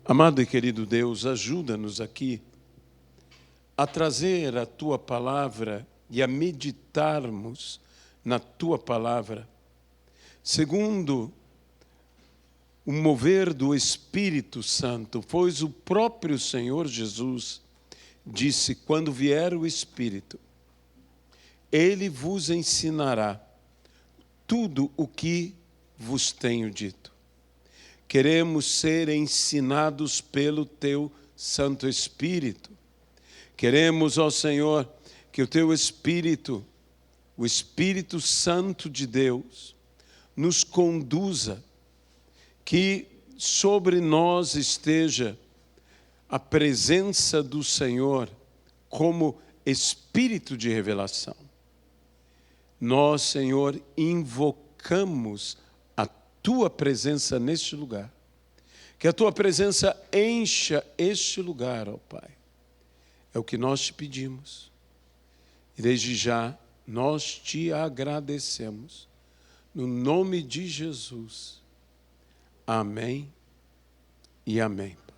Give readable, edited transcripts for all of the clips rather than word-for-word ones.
Amado e querido Deus, ajuda-nos aqui a trazer a Tua Palavra e a meditarmos na Tua Palavra, segundo o mover do Espírito Santo, pois o próprio Senhor Jesus disse: quando vier o Espírito, Ele vos ensinará tudo o que vos tenho dito. Queremos ser ensinados pelo Teu Santo Espírito. Queremos, ó Senhor, que o Teu Espírito, o Espírito Santo de Deus, nos conduza, que sobre nós esteja a presença do Senhor como Espírito de revelação. Nós, Senhor, invocamos a Tua presença neste lugar. Que a Tua presença encha este lugar, ó Pai. É o que nós te pedimos. E desde já nós te agradecemos. No nome de Jesus. Amém e amém, Pai.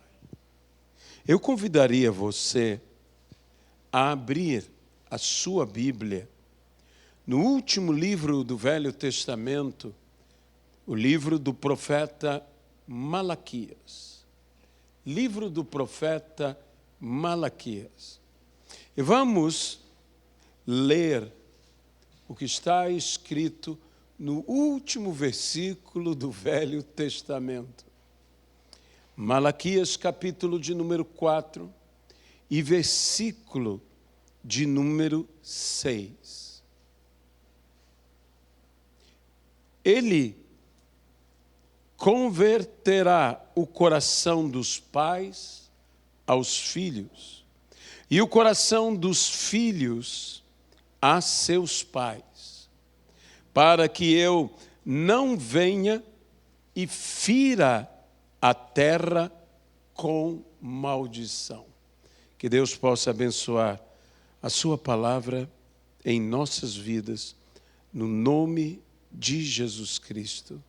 Eu convidaria você a abrir a sua Bíblia no último livro do Velho Testamento, o livro do profeta Malaquias. Livro do profeta Malaquias. E vamos ler o que está escrito no último versículo do Velho Testamento. Malaquias, capítulo de número 4 e versículo de número 6. Ele converterá o coração dos pais aos filhos e o coração dos filhos a seus pais, para que eu não venha e fira a terra com maldição. Que Deus possa abençoar a sua palavra em nossas vidas, no nome de Jesus Cristo.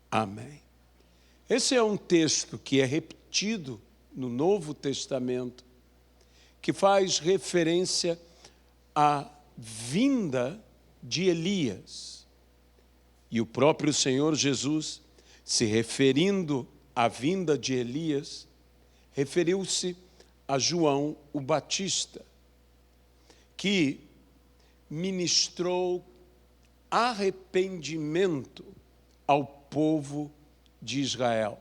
Amém. Esse é um texto que é repetido no Novo Testamento, que faz referência à vinda de Elias. E o próprio Senhor Jesus, se referindo à vinda de Elias, referiu-se a João o Batista, que ministrou arrependimento ao povo de Israel.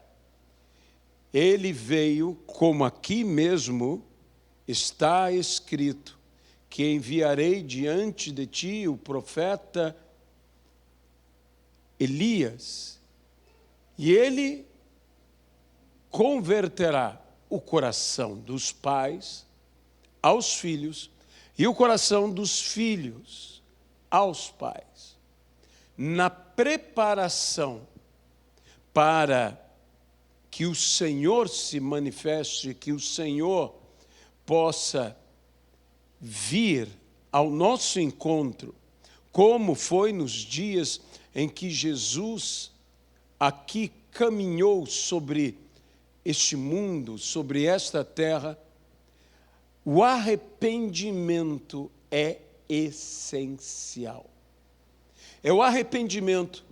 Ele veio, como aqui mesmo está escrito, que enviarei diante de ti o profeta Elias, e ele converterá o coração dos pais aos filhos e o coração dos filhos aos pais, na preparação para que o Senhor se manifeste, que o Senhor possa vir ao nosso encontro, como foi nos dias em que Jesus aqui caminhou sobre este mundo, sobre esta terra. O arrependimento é essencial. É o arrependimento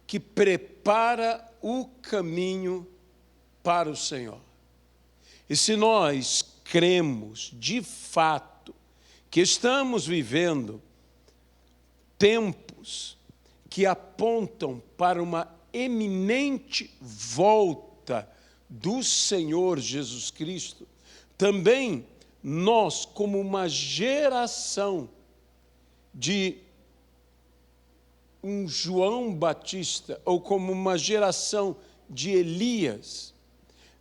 que prepara o caminho para o Senhor. E se nós cremos de fato que estamos vivendo tempos que apontam para uma eminente volta do Senhor Jesus Cristo, também nós, como uma geração de um João Batista, ou como uma geração de Elias,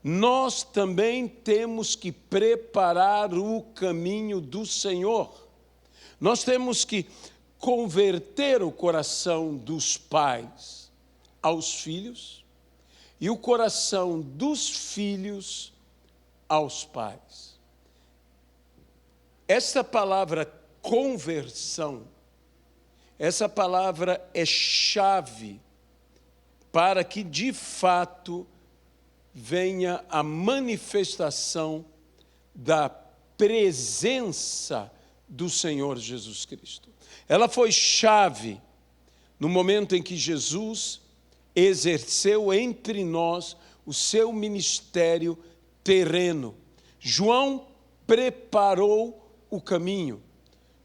nós também temos que preparar o caminho do Senhor. Nós temos que converter o coração dos pais aos filhos e o coração dos filhos aos pais. Esta palavra conversão, essa palavra é chave para que de fato venha a manifestação da presença do Senhor Jesus Cristo. Ela foi chave no momento em que Jesus exerceu entre nós o seu ministério terreno. João preparou o caminho.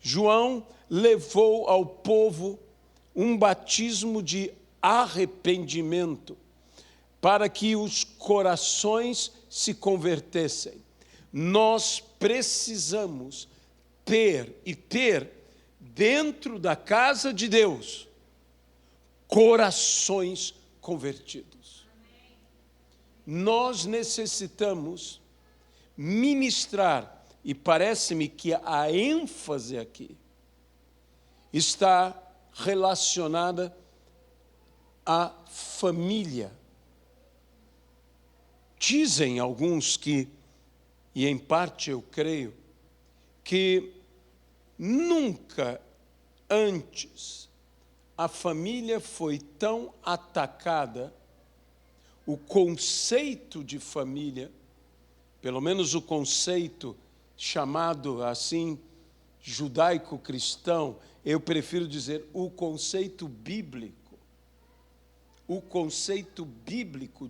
João levou ao povo um batismo de arrependimento para que os corações se convertessem. Nós precisamos ter dentro da casa de Deus corações convertidos. Nós necessitamos ministrar, e parece-me que a ênfase aqui está relacionada à família. Dizem alguns que, e em parte eu creio, que nunca antes a família foi tão atacada, o conceito de família, pelo menos o conceito chamado assim, judaico-cristão, eu prefiro dizer o conceito bíblico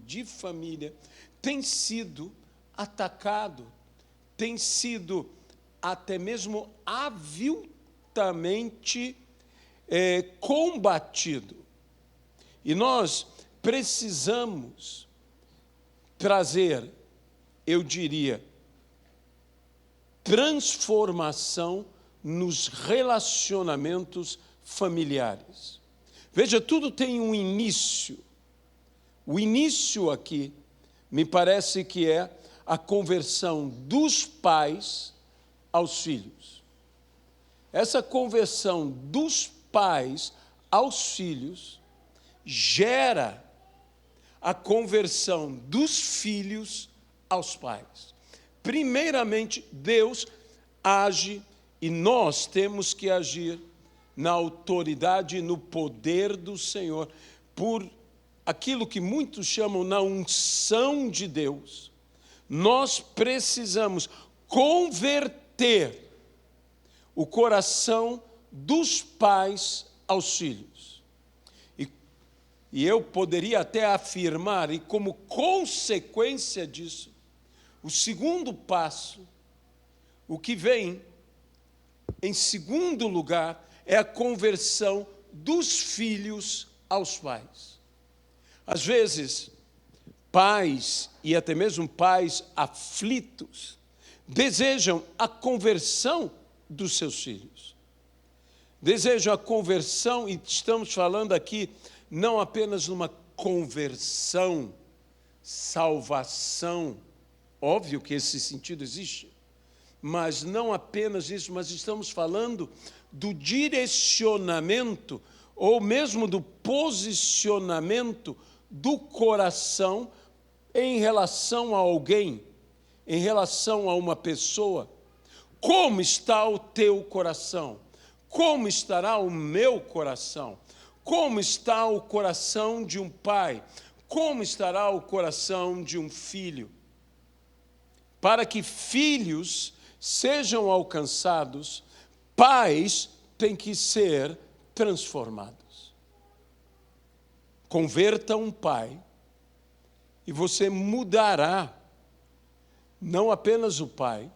de família tem sido atacado, tem sido até mesmo aviltamente combatido. E nós precisamos trazer, eu diria, transformação nos relacionamentos familiares. Veja, tudo tem um início. O início aqui, me parece que é a conversão dos pais aos filhos. Essa conversão dos pais aos filhos gera a conversão dos filhos aos pais. Primeiramente, Deus age e nós temos que agir na autoridade e no poder do Senhor, por aquilo que muitos chamam na unção de Deus. Nós precisamos converter o coração dos pais aos filhos. E eu poderia até afirmar, e como consequência disso, o segundo passo, o que vem em segundo lugar, é a conversão dos filhos aos pais. Às vezes, pais e até mesmo pais aflitos desejam a conversão dos seus filhos. Desejam a conversão, e estamos falando aqui não apenas numa conversão, salvação, óbvio que esse sentido existe, mas não apenas isso, mas estamos falando do direcionamento ou mesmo do posicionamento do coração em relação a alguém, em relação a uma pessoa. Como está o teu coração? Como estará o meu coração? Como está o coração de um pai? Como estará o coração de um filho? Para que filhos sejam alcançados, pais têm que ser transformados. Converta um pai e você mudará não apenas o pai,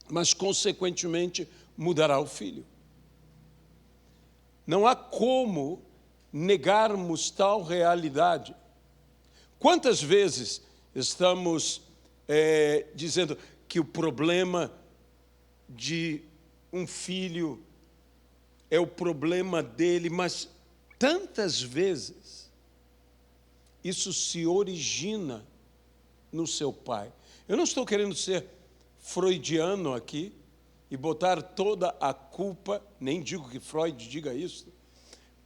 mas consequentemente mudará o filho. Não há como negarmos tal realidade. Quantas vezes estamos dizendo que o problema de um filho é o problema dele, mas tantas vezes isso se origina no seu pai. Eu não estou querendo ser freudiano aqui e botar toda a culpa, nem digo que Freud diga isso,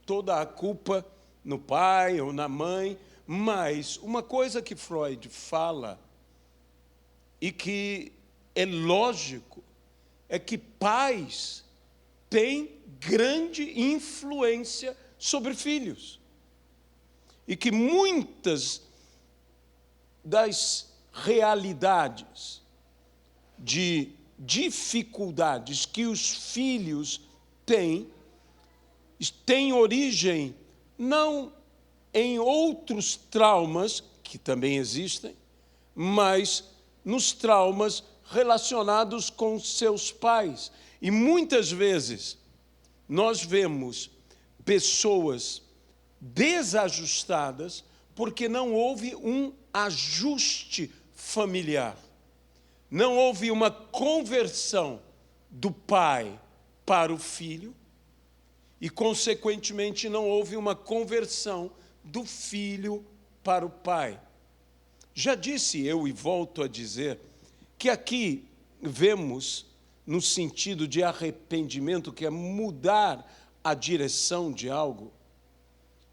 toda a culpa no pai ou na mãe, mas uma coisa que Freud fala e que é lógico é que pais têm grande influência sobre filhos. E que muitas das realidades, de dificuldades que os filhos têm, tem origem não em outros traumas, que também existem, mas nos traumas relacionados com seus pais. E muitas vezes nós vemos pessoas desajustadas porque não houve um ajuste familiar. Não houve uma conversão do pai para o filho e, consequentemente, não houve uma conversão do filho para o pai. Já disse eu e volto a dizer que aqui vemos no sentido de arrependimento, que é mudar a direção de algo.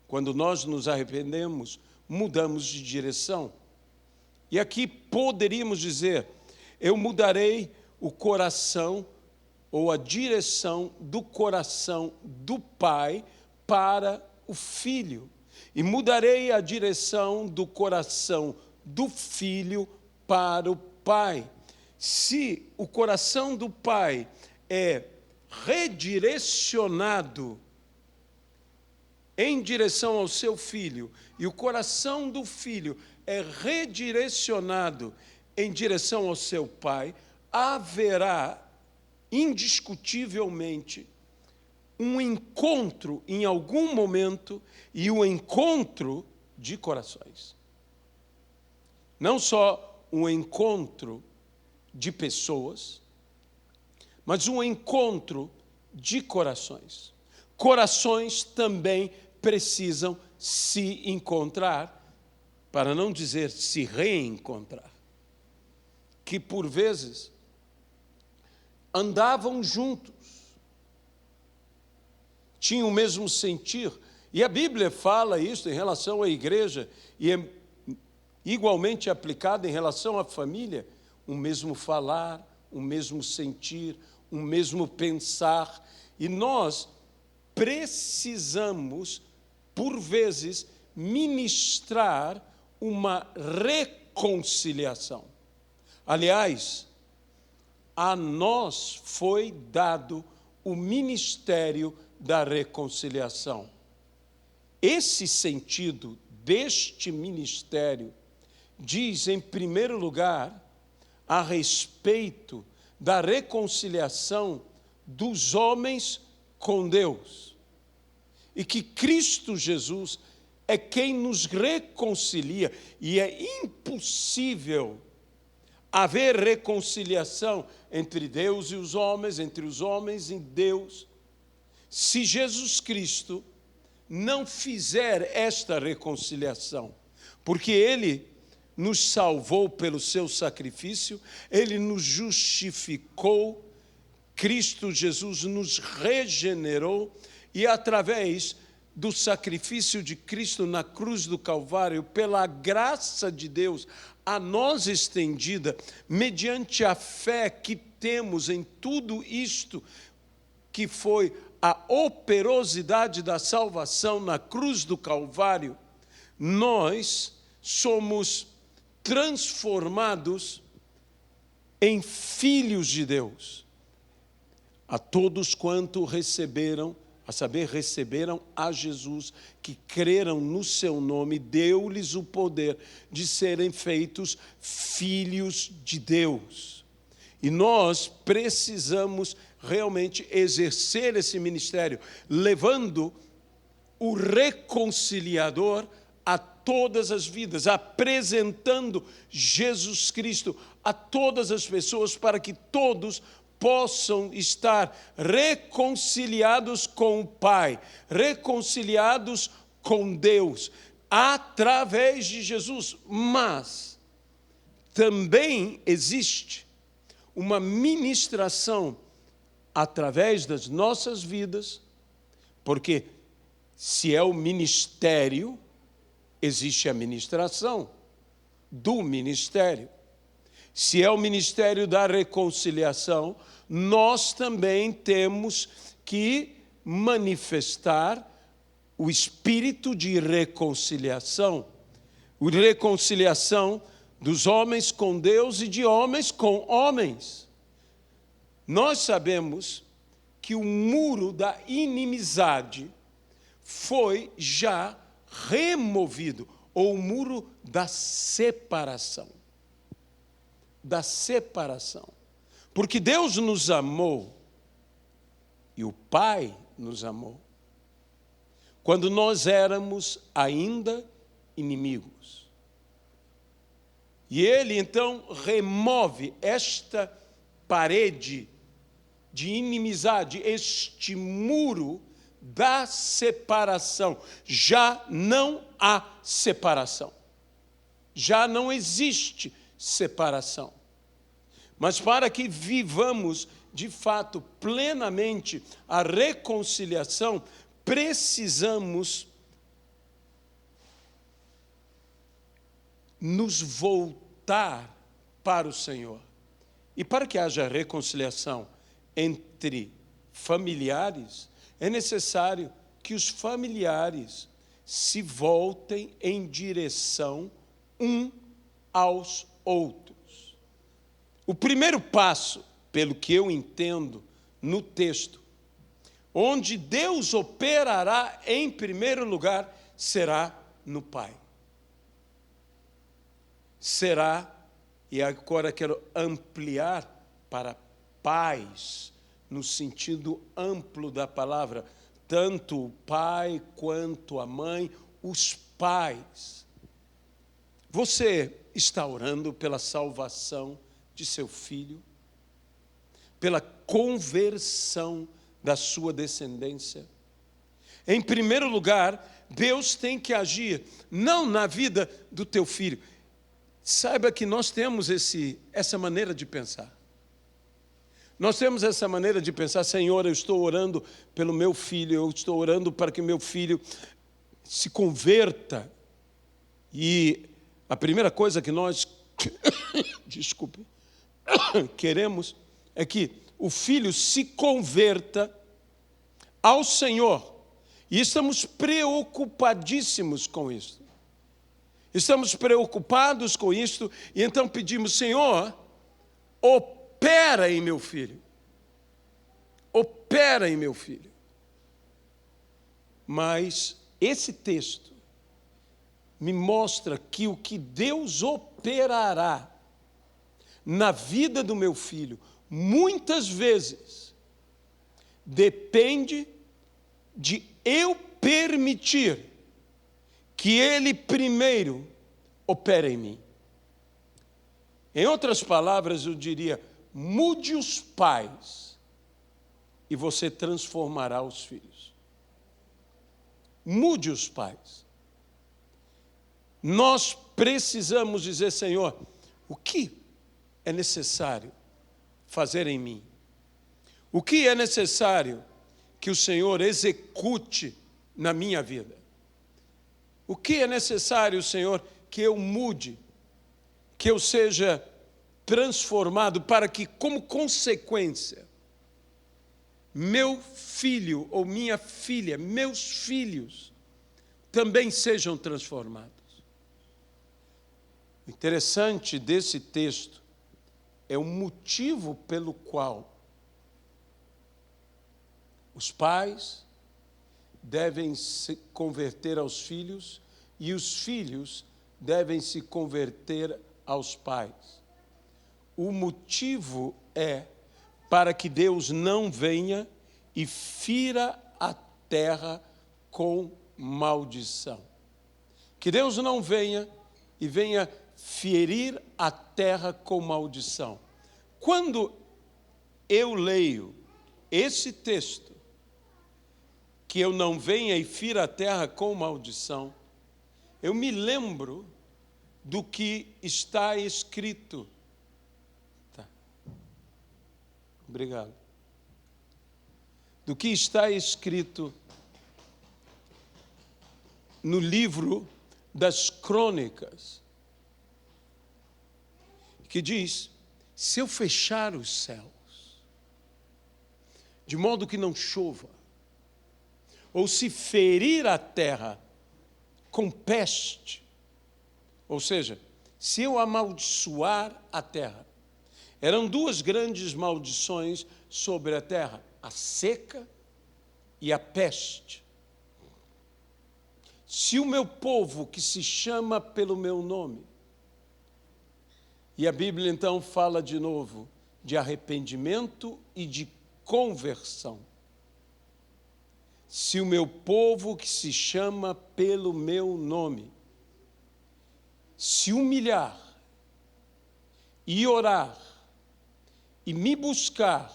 Quando nós nos arrependemos, mudamos de direção. E aqui poderíamos dizer, eu mudarei o coração ou a direção do coração do pai para o filho. E mudarei a direção do coração do filho para o pai. Se o coração do pai é redirecionado em direção ao seu filho, e o coração do filho é redirecionado em direção ao seu pai, haverá indiscutivelmente um encontro em algum momento, e o encontro de corações. Não só um encontro de pessoas, mas um encontro de corações. Corações também precisam se encontrar, para não dizer se reencontrar, que por vezes andavam juntos, tinham o mesmo sentir, e a Bíblia fala isso em relação à igreja, e é igualmente aplicado em relação à família, o mesmo falar, o mesmo sentir, o mesmo pensar, e nós precisamos, por vezes, ministrar uma reconciliação. Aliás, a nós foi dado o ministério da reconciliação. Esse sentido deste ministério diz, em primeiro lugar, a respeito da reconciliação dos homens com Deus. E que Cristo Jesus é quem nos reconcilia, e é impossível haver reconciliação entre Deus e os homens, entre os homens e Deus, se Jesus Cristo não fizer esta reconciliação, porque Ele nos salvou pelo seu sacrifício, Ele nos justificou, Cristo Jesus nos regenerou, e através do sacrifício de Cristo na cruz do Calvário, pela graça de Deus a nós estendida, mediante a fé que temos em tudo isto, que foi a operosidade da salvação na cruz do Calvário, nós somos transformados em filhos de Deus. A todos quanto receberam, a saber, receberam a Jesus, que creram no seu nome, deu-lhes o poder de serem feitos filhos de Deus. E nós precisamos realmente exercer esse ministério, levando o reconciliador a todas as vidas, apresentando Jesus Cristo a todas as pessoas, para que todos possam estar reconciliados com o Pai, reconciliados com Deus, através de Jesus. Mas também existe uma ministração através das nossas vidas, porque se é o ministério, existe a ministração do ministério. Se é o ministério da reconciliação, nós também temos que manifestar o espírito de reconciliação. A reconciliação dos homens com Deus e de homens com homens. Nós sabemos que o muro da inimizade foi já removido, ou o muro da separação. Da separação. Porque Deus nos amou, e o Pai nos amou, quando nós éramos ainda inimigos. E Ele, então, remove esta parede de inimizade, este muro da separação. Já não há separação. Já não existe separação. Mas para que vivamos, de fato, plenamente a reconciliação, precisamos nos voltar para o Senhor. E para que haja reconciliação entre familiares, é necessário que os familiares se voltem em direção um aos outros. O primeiro passo, pelo que eu entendo no texto, onde Deus operará em primeiro lugar, será no Pai. Será, e agora quero ampliar para pais, no sentido amplo da palavra, tanto o pai quanto a mãe, os pais. Você está orando pela salvação de seu filho, pela conversão da sua descendência? Em primeiro lugar, Deus tem que agir, não na vida do teu filho. Saiba que nós temos essa maneira de pensar. Nós temos essa maneira de pensar: Senhor, eu estou orando pelo meu filho, eu estou orando para que meu filho se converta. E a primeira coisa que nós, desculpe, queremos é que o filho se converta ao Senhor. E estamos preocupadíssimos com isso. Estamos preocupados com isso e então pedimos: Senhor, opera em meu filho. Opera em meu filho. Mas esse texto me mostra que o que Deus operará na vida do meu filho, muitas vezes, depende de eu permitir que ele primeiro opere em mim. Em outras palavras, eu diria: mude os pais e você transformará os filhos. Mude os pais. Nós precisamos dizer: Senhor, o que é necessário fazer em mim? O que é necessário que o Senhor execute na minha vida? O que é necessário, Senhor, que eu mude, que eu seja transformado, para que, como consequência, meu filho ou minha filha, meus filhos, também sejam transformados? O interessante desse texto é o motivo pelo qual os pais devem se converter aos filhos e os filhos devem se converter aos pais. O motivo é para que Deus não venha e fira a terra com maldição. Que Deus não venha e venha ferir a terra com maldição. Quando eu leio esse texto, que eu não venha e fira a terra com maldição, eu me lembro do que está escrito. Tá. Obrigado. Do que está escrito no livro das Crônicas, que diz: se eu fechar os céus, de modo que não chova, ou se ferir a terra com peste, ou seja, se eu amaldiçoar a terra. Eram duas grandes maldições sobre a terra: a seca e a peste. Se o meu povo, que se chama pelo meu nome, e a Bíblia então fala de novo de arrependimento e de conversão. Se o meu povo, que se chama pelo meu nome, se humilhar e orar e me buscar,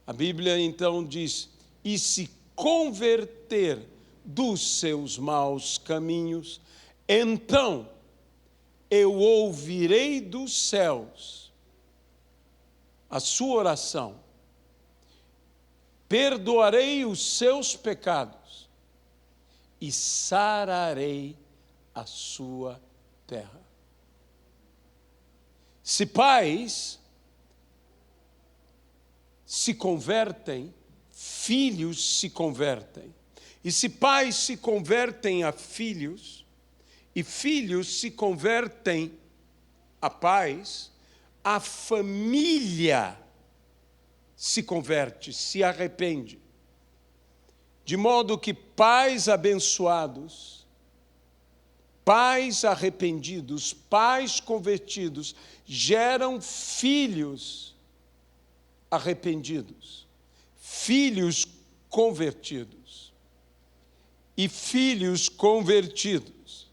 a Bíblia então diz, e se converter dos seus maus caminhos, então eu ouvirei dos céus a sua oração, perdoarei os seus pecados e sararei a sua terra. Se pais se convertem, filhos se convertem. E se pais se convertem a filhos, e filhos se convertem a pais, a família se converte, se arrepende. De modo que pais abençoados, pais arrependidos, pais convertidos, geram filhos arrependidos, filhos convertidos e filhos convertidos.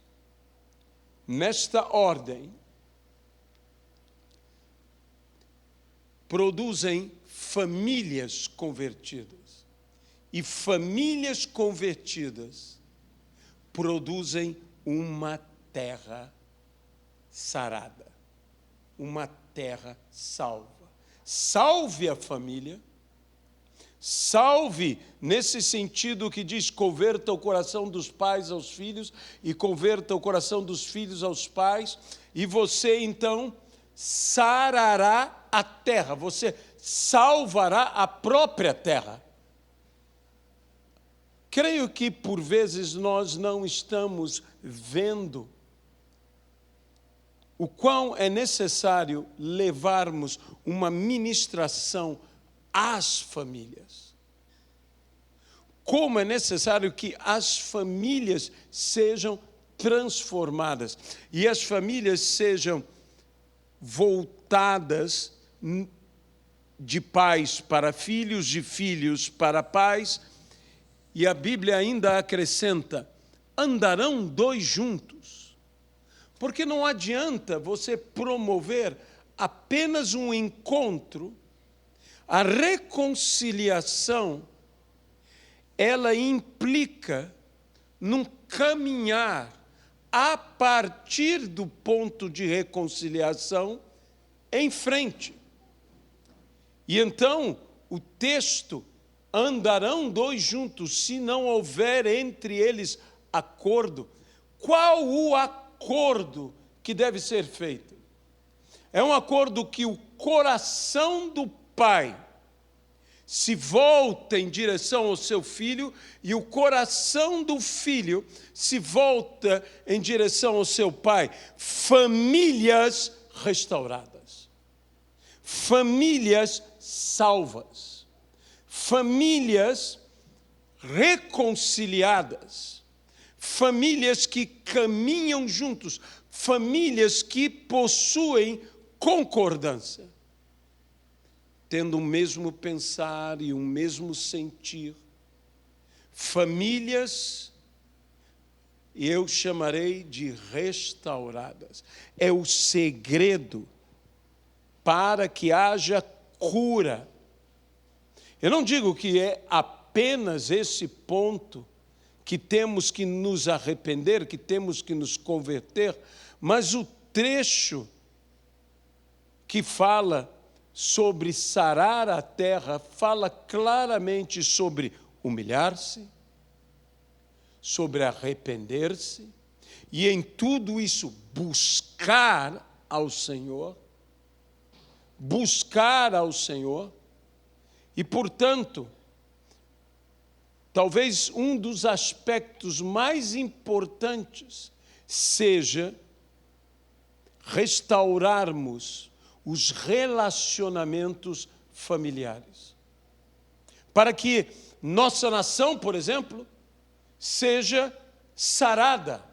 Nesta ordem, produzem famílias convertidas. E famílias convertidas produzem uma terra sarada, uma terra salva. Salve a família, salve nesse sentido que diz, converta o coração dos pais aos filhos e converta o coração dos filhos aos pais, e você então sarará a terra, você salvará a própria terra. Creio que por vezes nós não estamos vendo o quão é necessário levarmos uma ministração às famílias. Como é necessário que as famílias sejam transformadas e as famílias sejam voltadas de pais para filhos, de filhos para pais, e a Bíblia ainda acrescenta, andarão dois juntos, porque não adianta você promover apenas um encontro. A reconciliação, ela implica num caminhar a partir do ponto de reconciliação em frente. E então, o texto, andarão dois juntos, se não houver entre eles acordo. Qual o acordo que deve ser feito? É um acordo que o coração do pai se volta em direção ao seu filho e o coração do filho se volta em direção ao seu pai. Famílias restauradas, famílias salvas, famílias reconciliadas, famílias que caminham juntos, famílias que possuem concordância, tendo o mesmo pensar e o mesmo sentir. Famílias, eu chamarei de restauradas. É o segredo para que haja cura. Eu não digo que é apenas esse ponto que temos que nos arrepender, que temos que nos converter, mas o trecho que fala sobre sarar a terra, fala claramente sobre humilhar-se, sobre arrepender-se, e em tudo isso buscar ao Senhor, e portanto, talvez um dos aspectos mais importantes seja restaurarmos os relacionamentos familiares. Para que nossa nação, por exemplo, seja sarada.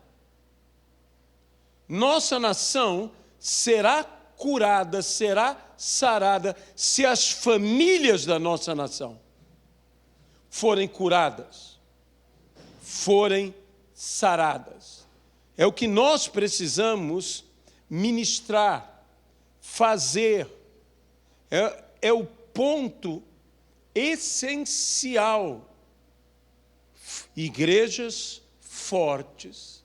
Nossa nação será curada, será sarada, se as famílias da nossa nação forem curadas, forem saradas. É o que nós precisamos ministrar, fazer. É o ponto essencial. Igrejas fortes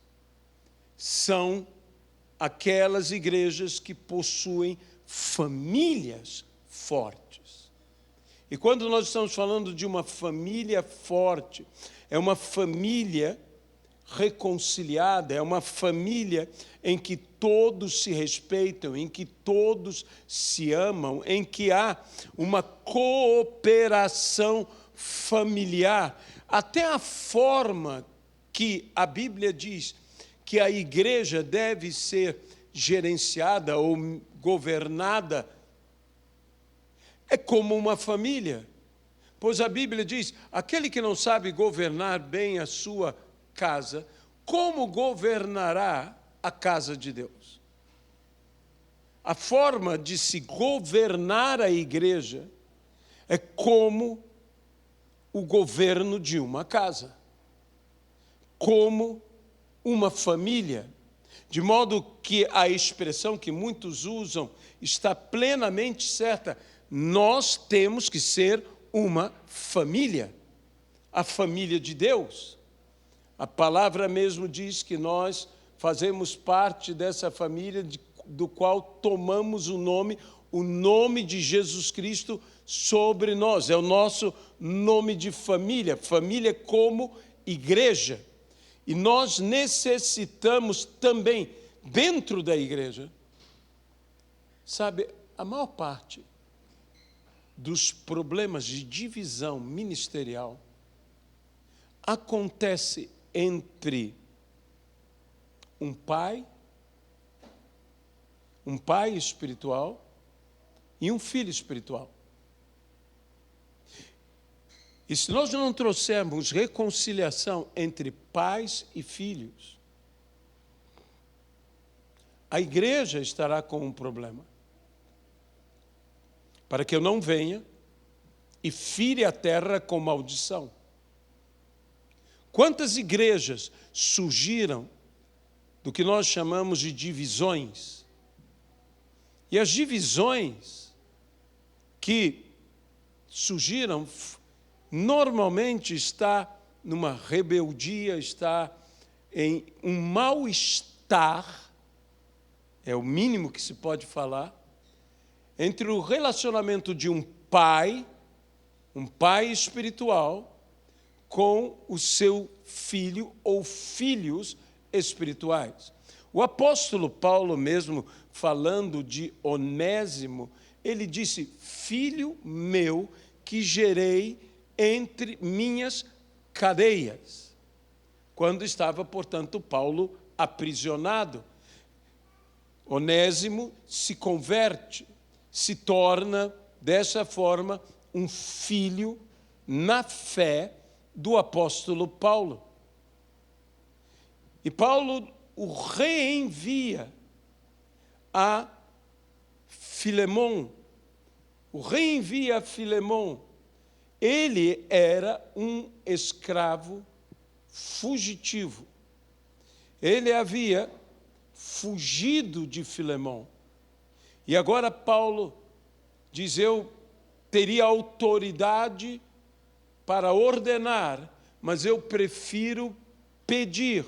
são aquelas igrejas que possuem famílias fortes. E quando nós estamos falando de uma família forte, é uma família reconciliada, é uma família em que todos se respeitam, em que todos se amam, em que há uma cooperação familiar. Até a forma que a Bíblia diz que a igreja deve ser gerenciada ou governada é como uma família. Pois a Bíblia diz, aquele que não sabe governar bem a sua casa, como governará a casa de Deus? A forma de se governar a igreja é como o governo de uma casa, como uma família, de modo que a expressão que muitos usam está plenamente certa. Nós temos que ser uma família, a família de Deus. A palavra mesmo diz que nós fazemos parte dessa família do qual tomamos o nome de Jesus Cristo sobre nós. É o nosso nome de família, família como igreja. E nós necessitamos também, dentro da igreja, sabe, a maior parte dos problemas de divisão ministerial acontece entre um pai espiritual e um filho espiritual. E se nós não trouxermos reconciliação entre pais e filhos, a igreja estará com um problema. Para que eu não venha e fire a terra com maldição. Quantas igrejas surgiram do que nós chamamos de divisões? E as divisões que surgiram normalmente está numa rebeldia, está em um mal-estar, é o mínimo que se pode falar, entre o relacionamento de um pai espiritual, com o seu filho ou filhos espirituais. O apóstolo Paulo mesmo, falando de Onésimo, ele disse, filho meu que gerei entre minhas cadeias, quando estava, portanto, Paulo aprisionado. Onésimo se converte, se torna, dessa forma, um filho na fé do apóstolo Paulo. E Paulo o reenvia a Filemon. Ele era um escravo fugitivo. Ele havia fugido de Filemon. E agora Paulo diz, eu teria autoridade para ordenar, mas eu prefiro pedir.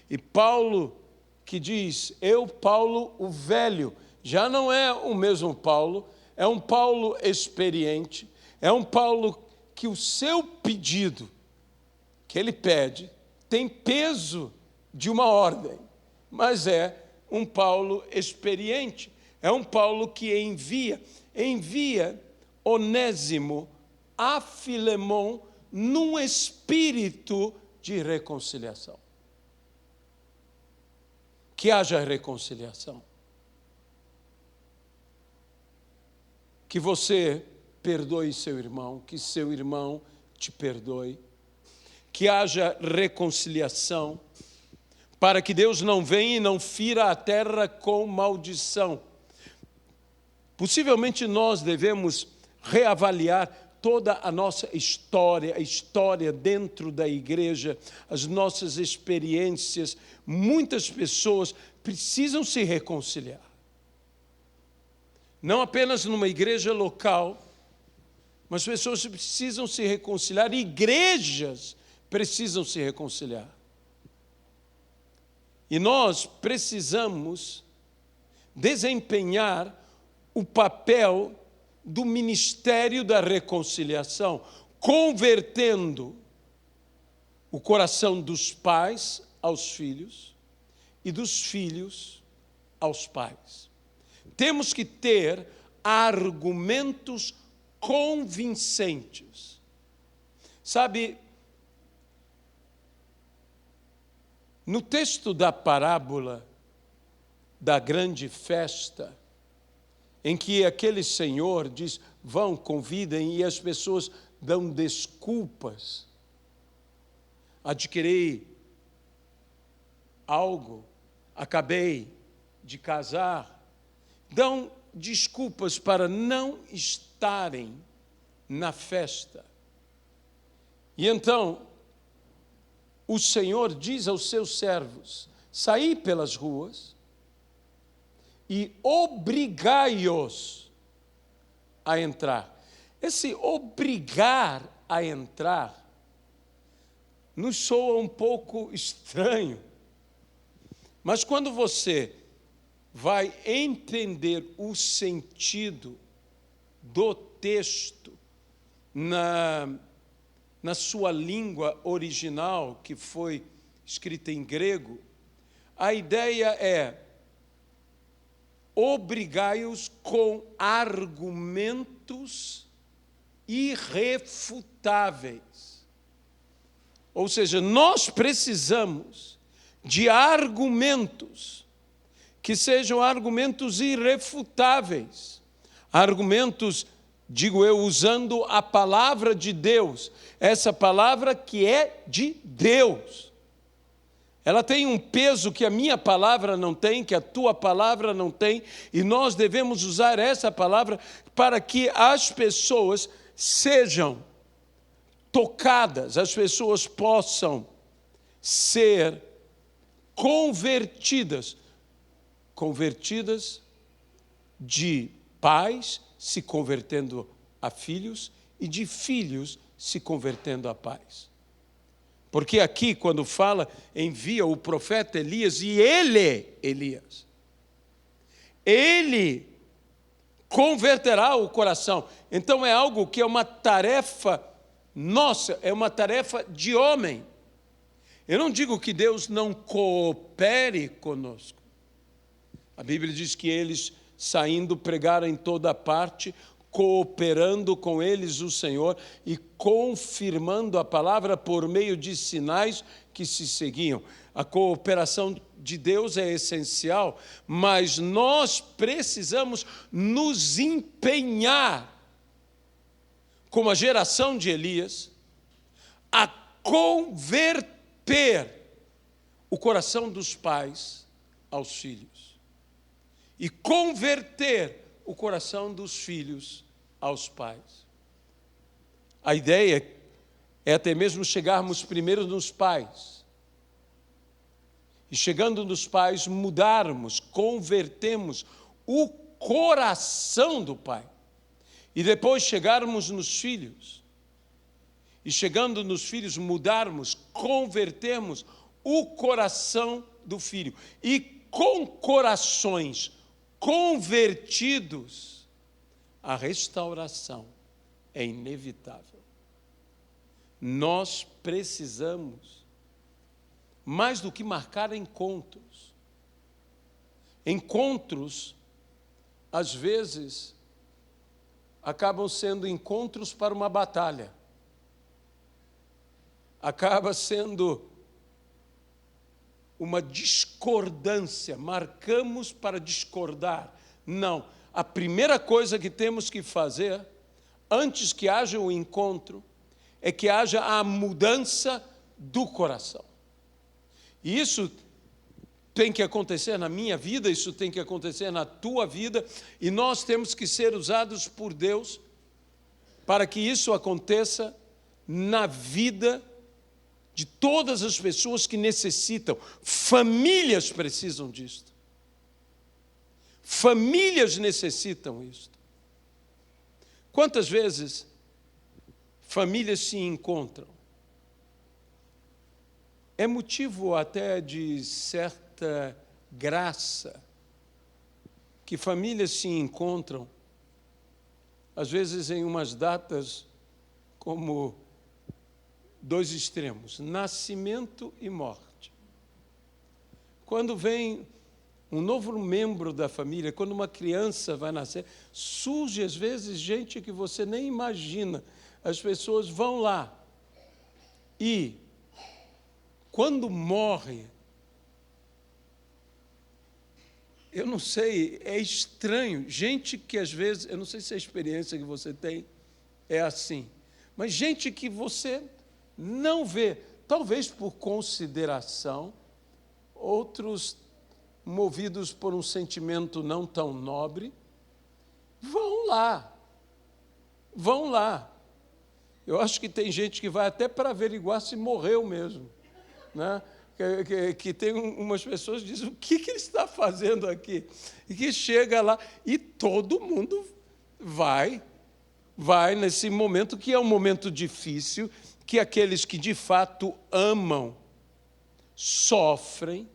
E Paulo que diz, eu, Paulo, o velho, já não é o mesmo Paulo, é um Paulo experiente, é um Paulo que o seu pedido, que ele pede, tem peso de uma ordem, mas é um Paulo experiente, é um Paulo que envia Onésimo a Filemon num espírito de reconciliação. Que haja reconciliação. que você perdoe seu irmão, que seu irmão te perdoe, que haja reconciliação, para que Deus não venha e não fira a terra com maldição. Possivelmente nós devemos reavaliar toda a nossa história, a história dentro da igreja, as nossas experiências. Muitas pessoas precisam se reconciliar. Não apenas numa igreja local, mas pessoas precisam se reconciliar, igrejas precisam se reconciliar. E nós precisamos desempenhar o papel do ministério da reconciliação, convertendo o coração dos pais aos filhos e dos filhos aos pais. Temos que ter argumentos convincentes. Sabe, no texto da parábola da grande festa, em que aquele senhor diz, vão, convidem, e as pessoas dão desculpas. Adquiri algo, acabei de casar. Dão desculpas para não estarem na festa. E então, o Senhor diz aos seus servos, saí pelas ruas, e obrigai-os a entrar. Esse obrigar a entrar nos soa um pouco estranho, mas quando você vai entender o sentido do texto na sua língua original, que foi escrita em grego, a ideia é obrigai-os com argumentos irrefutáveis. Ou seja, nós precisamos de argumentos que sejam argumentos irrefutáveis. Argumentos, digo eu, usando a palavra de Deus, essa palavra que é de Deus. Ela tem um peso que a minha palavra não tem, que a tua palavra não tem, e nós devemos usar essa palavra para que as pessoas sejam tocadas, as pessoas possam ser convertidas de pais se convertendo a filhos e de filhos se convertendo a pais. Porque aqui, quando fala, envia o profeta Elias, e Elias, ele converterá o coração. Então é algo que é uma tarefa nossa, é uma tarefa de homem. Eu não digo que Deus não coopere conosco. A Bíblia diz que eles, saindo, pregaram em toda parte, cooperando com eles o Senhor e confirmando a palavra por meio de sinais que se seguiam. A cooperação de Deus é essencial, mas nós precisamos nos empenhar, como a geração de Elias, a converter o coração dos pais aos filhos e converter o coração dos filhos aos pais. A ideia é até mesmo chegarmos primeiro nos pais. E chegando nos pais, mudarmos, convertemos o coração do pai. E depois chegarmos nos filhos. E chegando nos filhos, mudarmos, convertermos o coração do filho. E com corações convertidos, a restauração é inevitável. Nós precisamos, mais do que marcar encontros, às vezes, acabam sendo encontros para uma batalha. Acaba sendo uma discordância, marcamos para discordar. Não. A primeira coisa que temos que fazer, antes que haja o encontro, é que haja a mudança do coração. E isso tem que acontecer na minha vida, isso tem que acontecer na tua vida, e nós temos que ser usados por Deus para que isso aconteça na vida de todas as pessoas que necessitam. Famílias precisam disto. Famílias necessitam isto. Quantas vezes famílias se encontram? É motivo até de certa graça que famílias se encontram, às vezes em umas datas como dois extremos, nascimento e morte. Quando vem um novo membro da família, quando uma criança vai nascer, surge às vezes gente que você nem imagina. As pessoas vão lá e, quando morre, eu não sei, é estranho. Gente que às vezes, eu não sei se a experiência que você tem é assim, mas gente que você não vê, talvez por consideração, outros movidos por um sentimento não tão nobre, vão lá. Eu acho que tem gente que vai até para averiguar se morreu mesmo, né? Que tem umas pessoas que dizem, o que ele está fazendo aqui? E que chega lá, e todo mundo vai nesse momento, que é um momento difícil, que aqueles que de fato amam sofrem.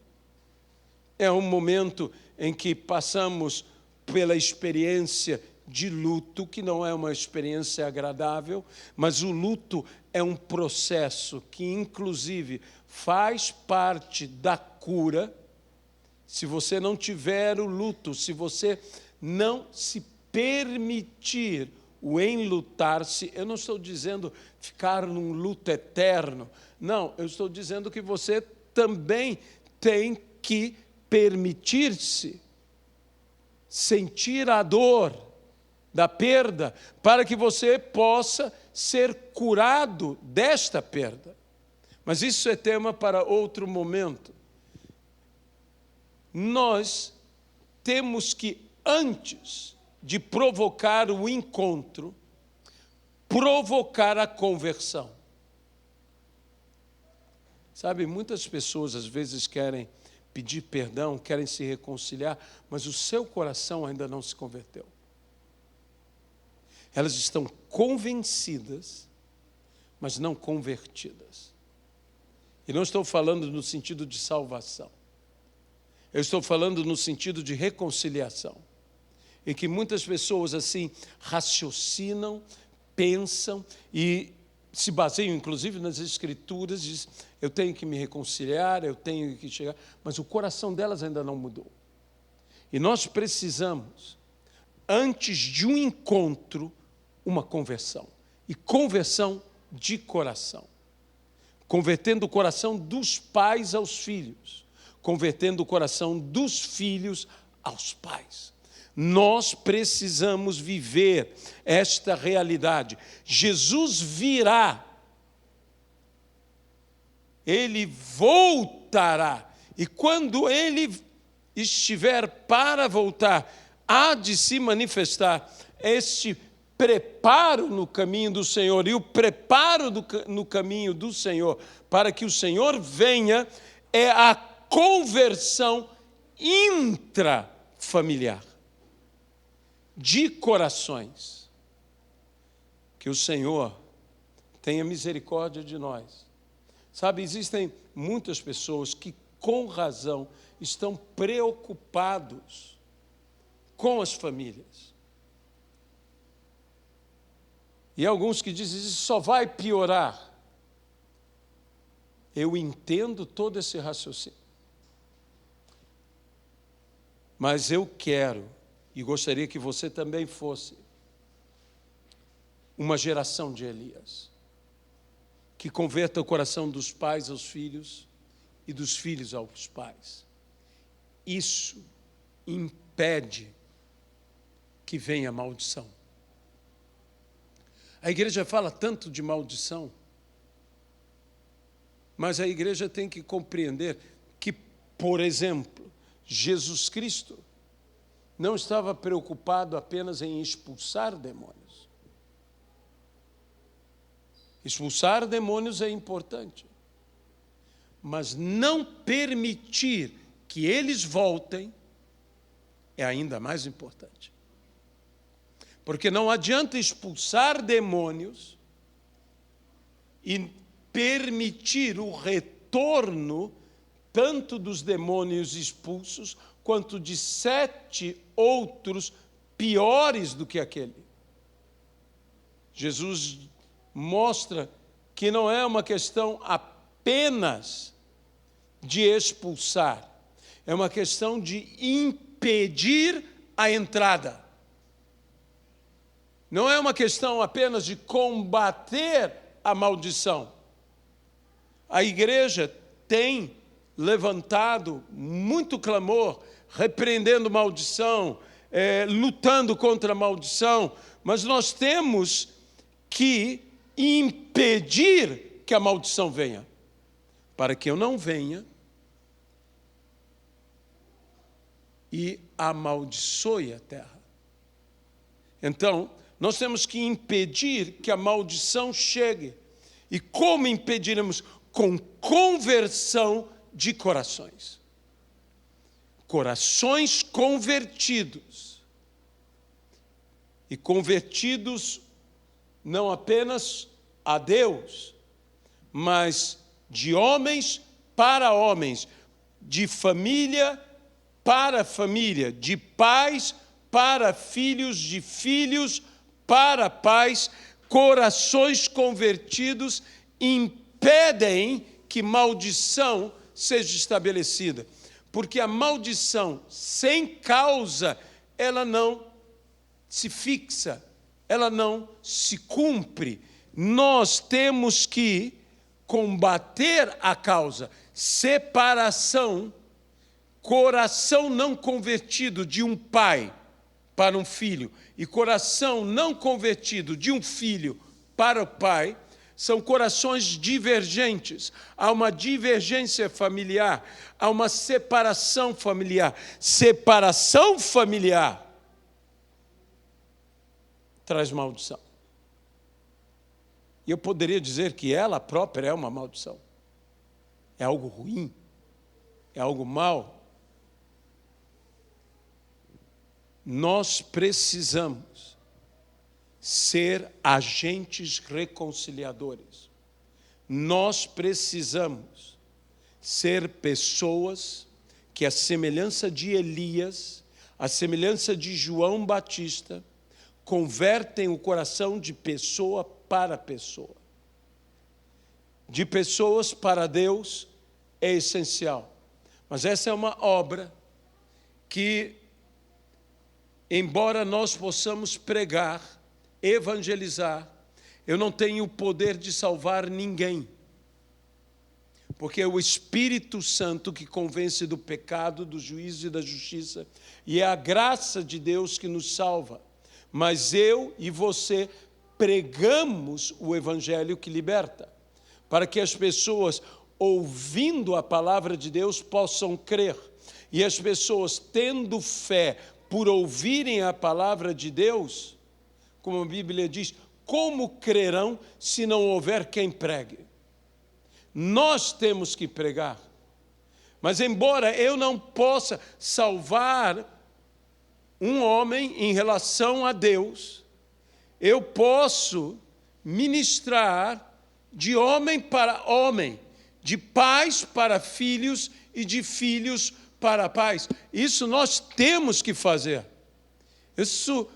É um momento em que passamos pela experiência de luto, que não é uma experiência agradável, mas o luto é um processo que, inclusive, faz parte da cura. Se você não tiver o luto, se você não se permitir o enlutar-se, eu não estou dizendo ficar num luto eterno, não, eu estou dizendo que você também tem que permitir-se sentir a dor da perda, para que você possa ser curado desta perda. Mas isso é tema para outro momento. Nós temos que, antes de provocar o encontro, provocar a conversão. Sabe, muitas pessoas às vezes querem pedir perdão, querem se reconciliar, mas o seu coração ainda não se converteu. Elas estão convencidas, mas não convertidas. E não estou falando no sentido de salvação. Eu estou falando no sentido de reconciliação. E que muitas pessoas assim raciocinam, pensam e se baseiam, inclusive, nas Escrituras, diz, eu tenho que me reconciliar, eu tenho que chegar, mas o coração delas ainda não mudou. E nós precisamos, antes de um encontro, uma conversão. E conversão de coração. Convertendo o coração dos pais aos filhos. Convertendo o coração dos filhos aos pais. Nós precisamos viver esta realidade. Jesus virá. Ele voltará. E quando ele estiver para voltar, há de se manifestar este preparo no caminho do Senhor. E o preparo no caminho do Senhor, para que o Senhor venha, é a conversão intrafamiliar. De corações. Que o Senhor tenha misericórdia de nós. Sabe, existem muitas pessoas que, com razão, estão preocupados com as famílias. E alguns que dizem, isso só vai piorar. Eu entendo todo esse raciocínio. Mas eu quero, e gostaria que você também fosse, uma geração de Elias, que converta o coração dos pais aos filhos e dos filhos aos pais. Isso impede que vem a maldição. A igreja fala tanto de maldição, mas a igreja tem que compreender que, por exemplo, Jesus Cristo não estava preocupado apenas em expulsar demônios. Expulsar demônios é importante, mas não permitir que eles voltem é ainda mais importante. Porque não adianta expulsar demônios e permitir o retorno tanto dos demônios expulsos quanto de 7 outros piores do que aquele. Jesus mostra que não é uma questão apenas de expulsar, é uma questão de impedir a entrada. Não é uma questão apenas de combater a maldição. A igreja tem levantado muito clamor, repreendendo maldição, lutando contra a maldição, mas nós temos que impedir que a maldição venha, para que eu não venha e amaldiçoe a terra. Então, nós temos que impedir que a maldição chegue. E como impediremos? Com conversão de corações. Corações convertidos. E convertidos não apenas a Deus, mas de homens para homens, de família para família, de pais para filhos, de filhos para pais. Corações convertidos impedem que maldição seja estabelecida, porque a maldição sem causa, ela não se fixa, ela não se cumpre. Nós temos que combater a causa, separação, coração não convertido de um pai para um filho e coração não convertido de um filho para o pai, são corações divergentes. Há uma divergência familiar, há uma separação familiar. Separação familiar traz maldição. E eu poderia dizer que ela própria é uma maldição. É algo ruim, é algo mau. Nós precisamos ser agentes reconciliadores. Nós precisamos ser pessoas que, à semelhança de Elias, à semelhança de João Batista, convertem o coração de pessoa para pessoa. De pessoas para Deus é essencial. Mas essa é uma obra que, embora nós possamos pregar, evangelizar, eu não tenho o poder de salvar ninguém. Porque é o Espírito Santo que convence do pecado, do juízo e da justiça, e é a graça de Deus que nos salva. Mas eu e você pregamos o Evangelho que liberta, para que as pessoas, ouvindo a palavra de Deus, possam crer. E as pessoas, tendo fé por ouvirem a palavra de Deus, como a Bíblia diz, como crerão se não houver quem pregue? Nós temos que pregar. Mas embora eu não possa salvar um homem em relação a Deus, eu posso ministrar de homem para homem, de pais para filhos e de filhos para pais. Isso nós temos que fazer. Isso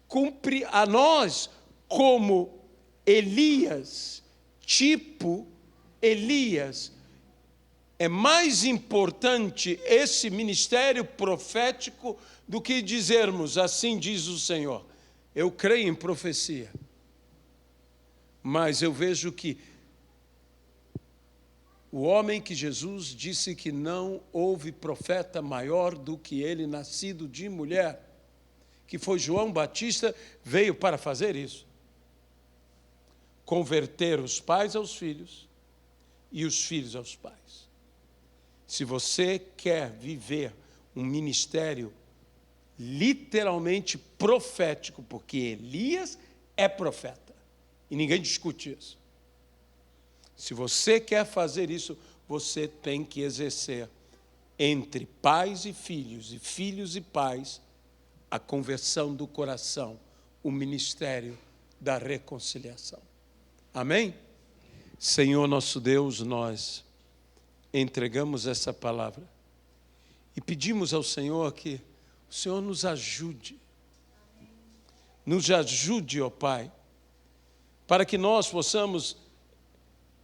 cumpre a nós como Elias, tipo Elias. É mais importante esse ministério profético do que dizermos, assim diz o Senhor. Eu creio em profecia, mas eu vejo que o homem que Jesus disse que não houve profeta maior do que ele, nascido de mulher, que foi João Batista, veio para fazer isso. Converter os pais aos filhos e os filhos aos pais. Se você quer viver um ministério literalmente profético, porque Elias é profeta, e ninguém discute isso. Se você quer fazer isso, você tem que exercer entre pais e filhos e pais, a conversão do coração, o ministério da reconciliação. Amém? Senhor nosso Deus, nós entregamos essa palavra e pedimos ao Senhor que o Senhor nos ajude. Nos ajude, ó Pai, para que nós possamos,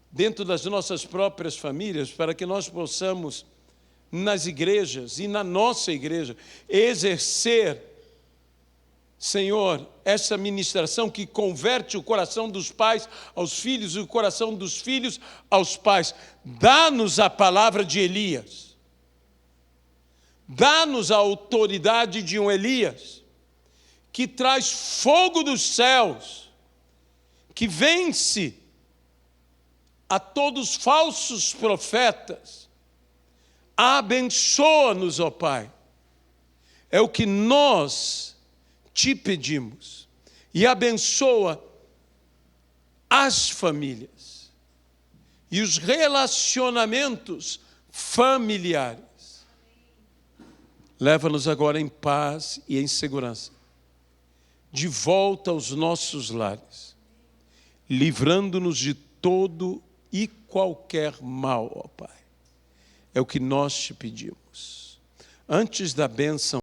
dentro das nossas próprias famílias, para que nós possamos, nas igrejas e na nossa igreja, exercer, Senhor, essa ministração que converte o coração dos pais aos filhos e o coração dos filhos aos pais. Dá-nos a palavra de Elias. Dá-nos a autoridade de um Elias, que traz fogo dos céus, que vence a todos os falsos profetas. Abençoa-nos, ó Pai. É o que nós te pedimos. E abençoa as famílias e os relacionamentos familiares. Leva-nos agora em paz e em segurança, de volta aos nossos lares, livrando-nos de todo e qualquer mal, ó Pai. É o que nós te pedimos. Antes da bênção